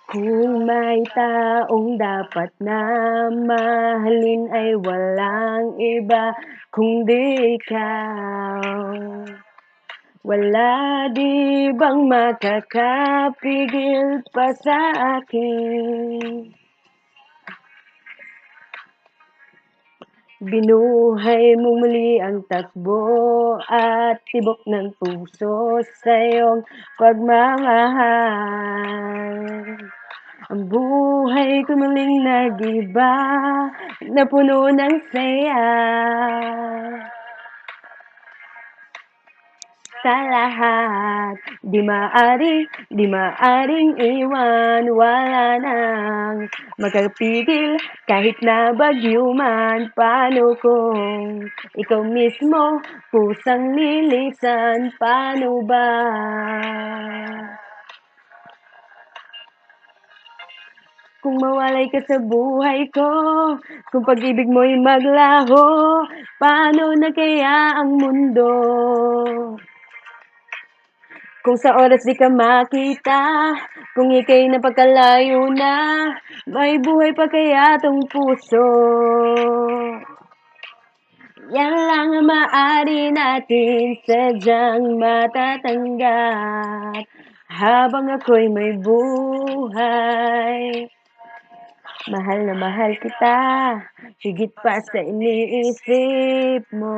Kung may taong dapat na mahalin ay walang iba kundi ikaw. Wala di bang makakapigil pa sa akin? Binuhay mo muli ang takbo at tibok ng puso sa iyong pagmamahal. Ang buhay ko muling nag-iba na puno ng saya. Sa lahat, di maaring iwan, wala nang makapigil kahit na bagyo man. Paano kung ikaw mismo kusang lilisan, paano ba? Kung mawalay ka sa buhay ko, kung pag-ibig mo'y maglaho, paano na kaya ang mundo? Kung sa oras di ka makita, kung ika'y napagkalayo na, may buhay pa kaya tong puso? Yan lang ang maaari natin sadyang matatanggap habang ako'y may buhay. Mahal na mahal kita, higit pa sa iniisip mo.